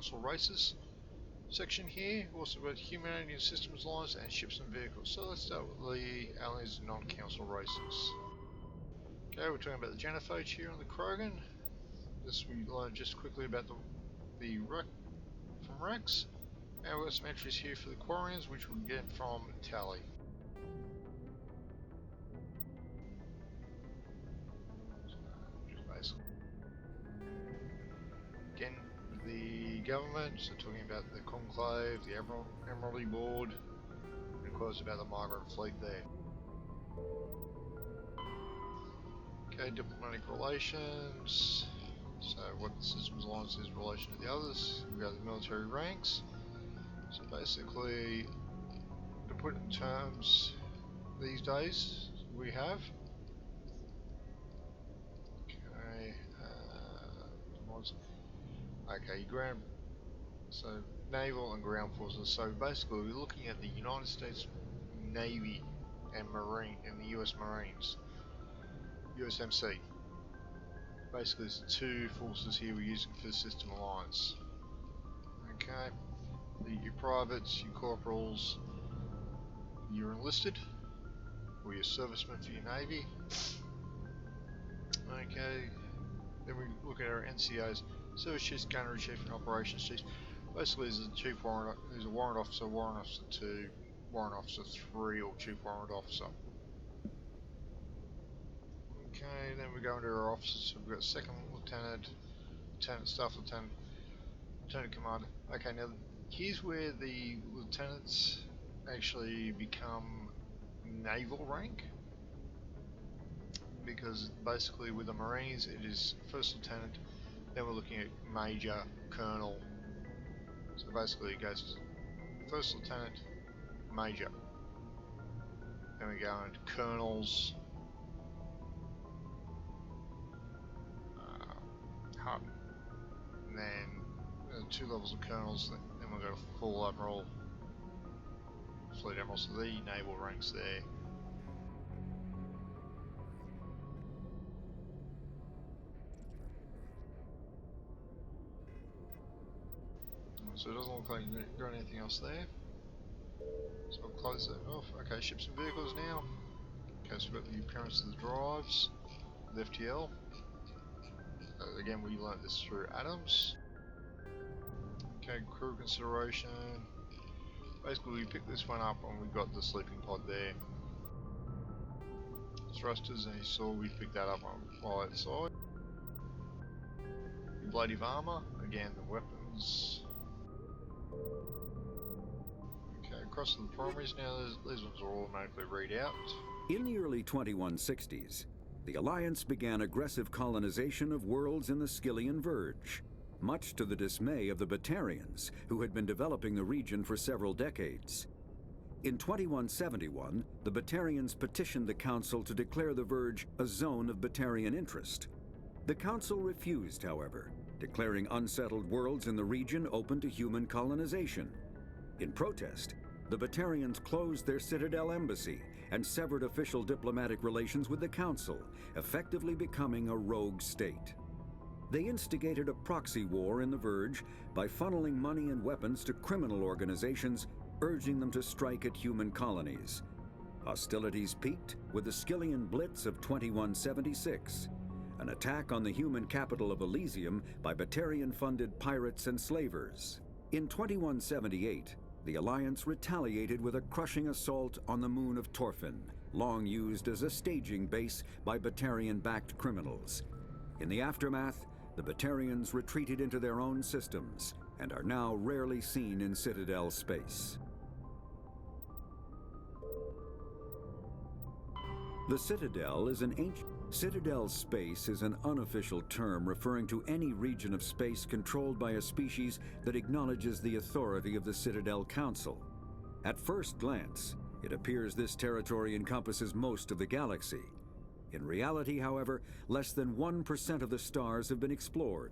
non-council races section here. Also about humanity and systems alliance and ships and vehicles. So let's start with the aliens and non-council races. Okay, we're talking about the genophage here on the Krogan. This we learned just quickly about the from Rex. And we've got some entries here for the Quarians, which we'll get from Tally. Just basically. Again, the government, so talking about the Conclave, the Admiralty Board, and of course about the migrant fleet there. Okay, diplomatic relations. So what the systems alliance is in relation to the others. We've got the military ranks. So basically, to put it in terms these days, we have so naval and ground forces. So basically, we're looking at the United States Navy and the U.S. Marines, USMC. Basically, there's the two forces here we're using for the system alliance. Okay, your privates, your corporals, your enlisted, or your servicemen for your Navy. Okay, then we look at our NCOs, Service Chiefs, Gunnery Chief, and Operations Chiefs. Basically, there's a Chief Warrant, there's a Warrant Officer, Warrant Officer 2, Warrant Officer 3, or Chief Warrant Officer. Okay, then we go into our officers. So we've got Second Lieutenant, Lieutenant Staff Lieutenant, Lieutenant Commander. Okay, now here's where the lieutenants actually become naval rank, because basically with the Marines it is First Lieutenant, then we're looking at Major, Colonel. So basically it goes First Lieutenant, Major, then we go into Colonels, and then 2 levels of Colonels, then we'll go to full Admiral, Fleet Admiral, so the naval ranks there. So it doesn't look like you've got anything else there. So I'll close that off. Okay, ships and vehicles now. Okay, so we've got the appearance of the drives, the FTL. Again, we learnt this through Adams. Okay, crew consideration. Basically, we picked this one up and we got the sleeping pod there. Thrusters, and you saw we picked that up while outside. Ablative armor, again the weapons. Okay, across to the primaries now, these ones will automatically read out. In the early 2160s, the Alliance began aggressive colonization of worlds in the Skyllian Verge, much to the dismay of the Batarians, who had been developing the region for several decades. In 2171, the Batarians petitioned the Council to declare the Verge a zone of Batarian interest. The Council refused, however, declaring unsettled worlds in the region open to human colonization. In protest, the Batarians closed their Citadel embassy and severed official diplomatic relations with the Council, effectively becoming a rogue state. They instigated a proxy war in the Verge by funneling money and weapons to criminal organizations, urging them to strike at human colonies. Hostilities peaked with the Skyllian Blitz of 2176, an attack on the human capital of Elysium by Batarian-funded pirates and slavers. In 2178, the Alliance retaliated with a crushing assault on the moon of Torfin, long used as a staging base by Batarian-backed criminals. In the aftermath, the Batarians retreated into their own systems and are now rarely seen in Citadel space. The Citadel is an ancient... Citadel space is an unofficial term referring to any region of space controlled by a species that acknowledges the authority of the Citadel Council. At first glance, it appears this territory encompasses most of the galaxy. In reality, however, less than 1% of the stars have been explored.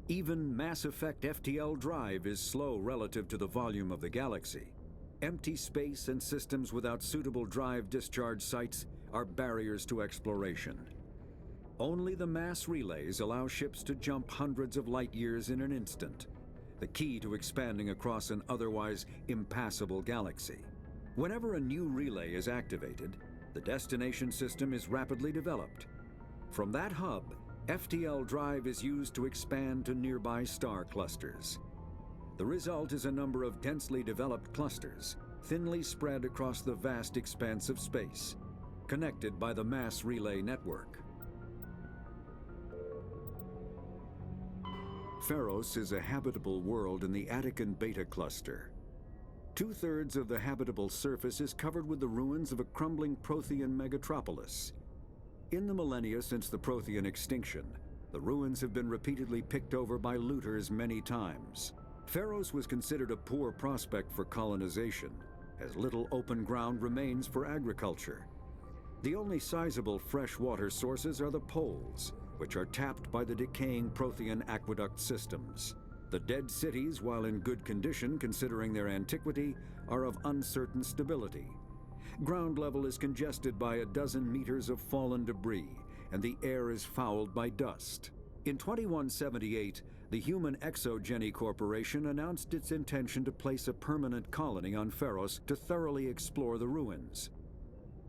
Even Mass Effect FTL drive is slow relative to the volume of the galaxy. Empty space and systems without suitable drive discharge sites are barriers to exploration. Only the mass relays allow ships to jump hundreds of light years in an instant. the key to expanding across an otherwise impassable galaxy. Whenever a new relay is activated, the destination system is rapidly developed. From that hub, FTL drive is used to expand to nearby star clusters. The result is a number of densely developed clusters, thinly spread across the vast expanse of space, connected by the mass relay network. Pharos is a habitable world in the Attican Beta cluster. 2/3 of the habitable surface is covered with the ruins of a crumbling Prothean megatropolis. In the millennia since the Prothean extinction, the ruins have been repeatedly picked over by looters many times. Pharos was considered a poor prospect for colonization, as little open ground remains for agriculture. The only sizable freshwater sources are the poles, which are tapped by the decaying Prothean aqueduct systems. The dead cities, while in good condition considering their antiquity, are of uncertain stability. Ground level is congested by a dozen meters of fallen debris, and the air is fouled by dust. In 2178, the Human Exogeny Corporation announced its intention to place a permanent colony on Pharos to thoroughly explore the ruins.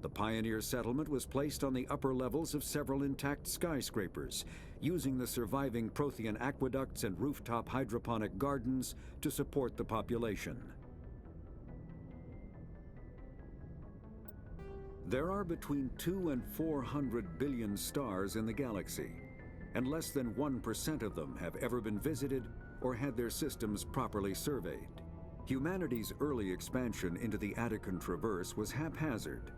The pioneer settlement was placed on the upper levels of several intact skyscrapers, using the surviving Prothean aqueducts and rooftop hydroponic gardens to support the population. There are between 2 and 400 billion stars in the galaxy, and less than 1% of them have ever been visited or had their systems properly surveyed. Humanity's early expansion into the Attican Traverse was haphazard,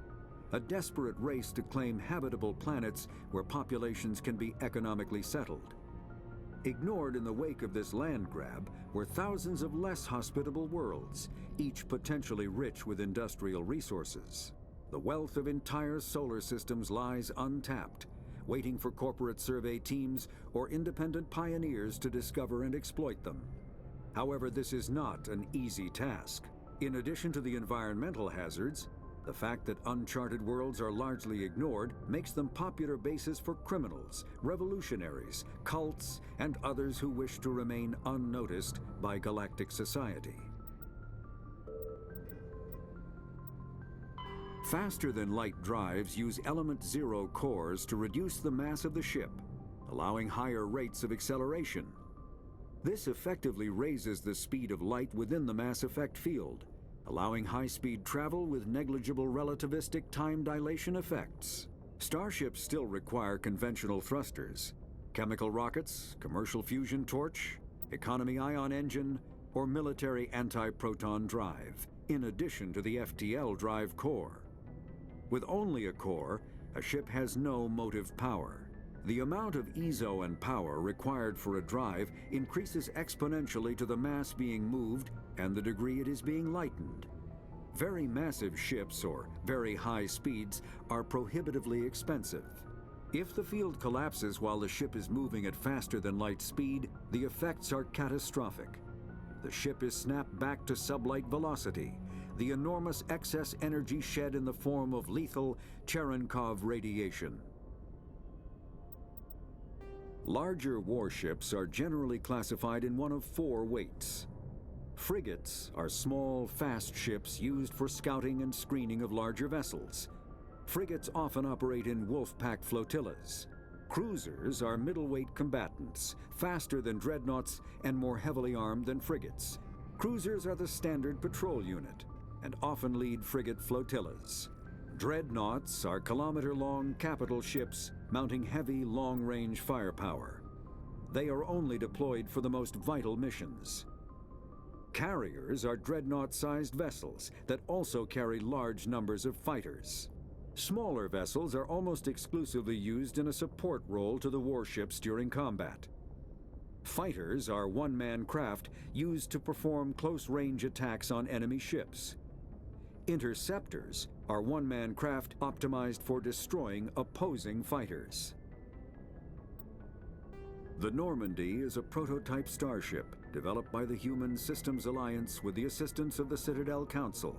a desperate race to claim habitable planets where populations can be economically settled. Ignored in the wake of this land grab were thousands of less hospitable worlds, each potentially rich with industrial resources. The wealth of entire solar systems lies untapped, waiting for corporate survey teams or independent pioneers to discover and exploit them. However, this is not an easy task. In addition to the environmental hazards, the fact that uncharted worlds are largely ignored makes them popular bases for criminals, revolutionaries, cults, and others who wish to remain unnoticed by galactic society. Faster-than-light drives use element zero cores to reduce the mass of the ship, allowing higher rates of acceleration. This effectively raises the speed of light within the mass effect field, allowing high-speed travel with negligible relativistic time dilation effects. Starships still require conventional thrusters, chemical rockets, commercial fusion torch, economy ion engine, or military anti-proton drive, in addition to the FTL drive core. With only a core, a ship has no motive power. The amount of ESO and power required for a drive increases exponentially to the mass being moved and the degree it is being lightened. Very massive ships or very high speeds are prohibitively expensive. If the field collapses while the ship is moving at faster than light speed, the effects are catastrophic. The ship is snapped back to sublight velocity, the enormous excess energy shed in the form of lethal Cherenkov radiation. Larger warships are generally classified in one of 4 weights. Frigates are small, fast ships used for scouting and screening of larger vessels. Frigates often operate in wolf-pack flotillas. Cruisers are middleweight combatants, faster than dreadnoughts and more heavily armed than frigates. Cruisers are the standard patrol unit and often lead frigate flotillas. Dreadnoughts are kilometer-long capital ships mounting heavy, long-range firepower. They are only deployed for the most vital missions. Carriers are dreadnought-sized vessels that also carry large numbers of fighters. Smaller vessels are almost exclusively used in a support role to the warships during combat. Fighters are one-man craft used to perform close-range attacks on enemy ships. Interceptors are one-man craft optimized for destroying opposing fighters. The Normandy is a prototype starship developed by the Human Systems Alliance with the assistance of the Citadel Council.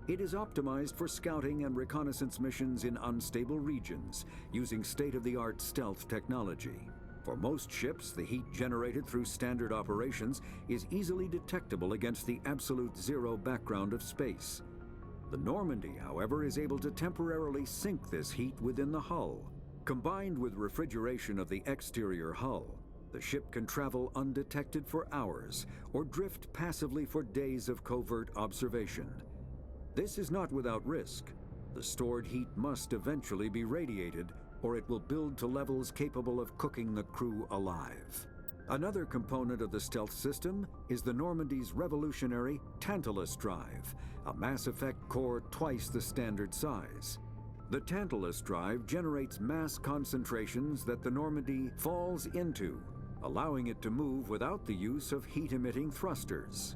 It is optimized for scouting and reconnaissance missions in unstable regions using state-of-the-art stealth technology. For most ships, the heat generated through standard operations is easily detectable against the absolute zero background of space. The Normandy, however, is able to temporarily sink this heat within the hull. Combined with refrigeration of the exterior hull, the ship can travel undetected for hours or drift passively for days of covert observation. This is not without risk. The stored heat must eventually be radiated, or it will build to levels capable of cooking the crew alive. Another component of the stealth system is the Normandy's revolutionary Tantalus drive, a mass effect core twice the standard size. The Tantalus drive generates mass concentrations that the Normandy falls into, allowing it to move without the use of heat-emitting thrusters.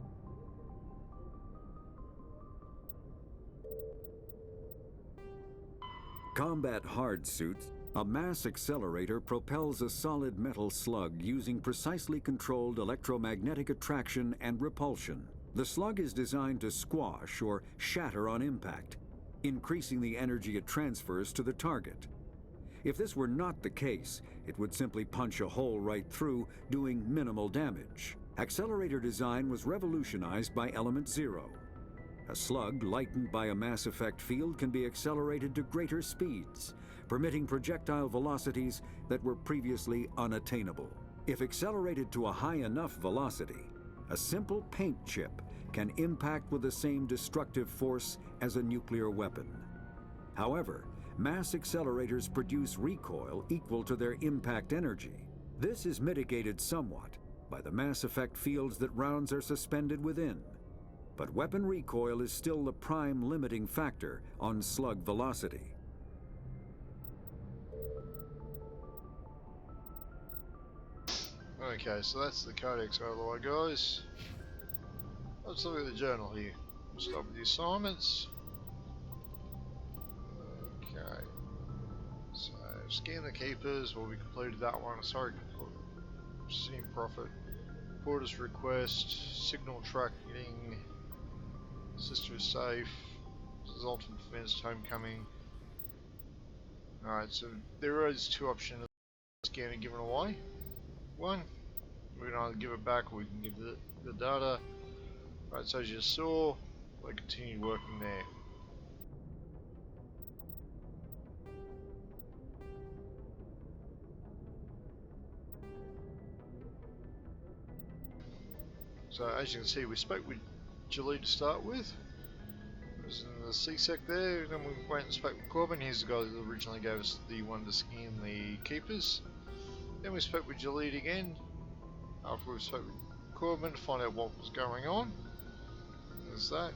Combat hard suits, a mass accelerator propels a solid metal slug using precisely controlled electromagnetic attraction and repulsion. The slug is designed to squash or shatter on impact, increasing the energy it transfers to the target. If this were not the case, it would simply punch a hole right through, doing minimal damage. Accelerator design was revolutionized by Element Zero. A slug lightened by a mass effect field can be accelerated to greater speeds, permitting projectile velocities that were previously unattainable. If accelerated to a high enough velocity, a simple paint chip can impact with the same destructive force as a nuclear weapon. However, mass accelerators produce recoil equal to their impact energy. This is mitigated somewhat by the mass effect fields that rounds are suspended within. But weapon recoil is still the prime limiting factor on slug velocity. Okay, so that's the Codex out of the way, guys. Let's look at the journal here. We'll start with the assignments. Okay. So, scan the keepers. Well, we completed that one. Sorry, seeing profit. Porter's request. Signal tracking. Sister is safe. This is ultimate defense. Homecoming. Alright, so there is two options of scanning given away. One, we can either give it back or we can give the data. Right, so as you saw, we continued working there. So as you can see, we spoke with Julie to start with. It was in the C-Sec there, then we went and spoke with Corbin. He's the guy that originally gave us the one to scan the keepers. Then we spoke with Julie again, after we spoke with Corbin to find out what was going on. There's that.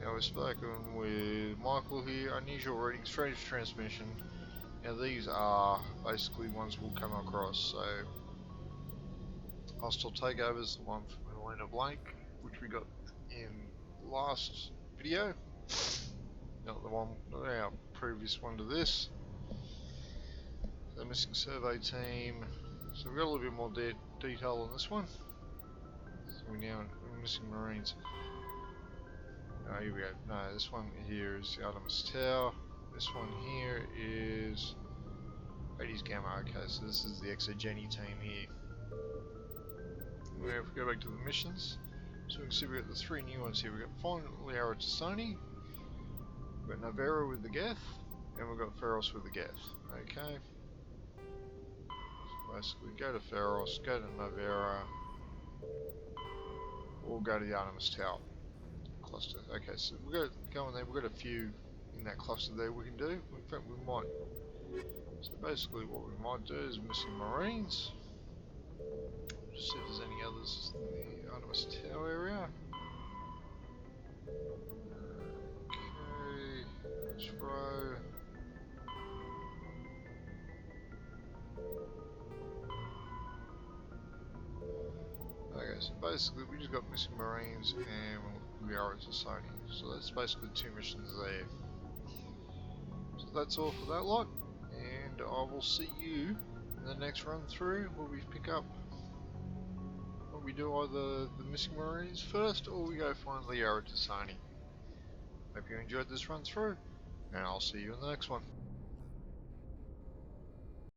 Now we've spoken with Michael here. Unusual readings, strange transmission. Now these are basically ones we'll come across. So hostile takeovers, the one from Helena Blake, which we got in last video. Not the one, our previous one to this. The missing survey team. So we've got a little bit more detail on this one. So we're missing Marines. Oh, here we go. No, this one here is the Artemis Tower. This one here is Hades Gamma. Okay, so this is the Exogeny team here. If we go back to the missions, so we can see we've got the three new ones here. We've got Find Liara Tassoni, we've got Navera with the Geth, and we've got Pharos with the Geth. Okay. So basically, go to Pharos, go to Navera, or go to the Artemis Tower cluster. Okay, so we've got going there. We've got a few in that cluster there we can do. In fact, we might. So basically, what we might do is missing Marines. Just see if there's any others in the Artemis Tower area. Okay, let's row. Okay, so basically we just got missing Marines and we are at Tassoni. So that's basically two missions there. So that's all for that lot, and I will see you in the next run through where we pick up. We do either the missing Marines first or we go find Liara Tassoni. Hope you enjoyed this run through, and I'll see you in the next one.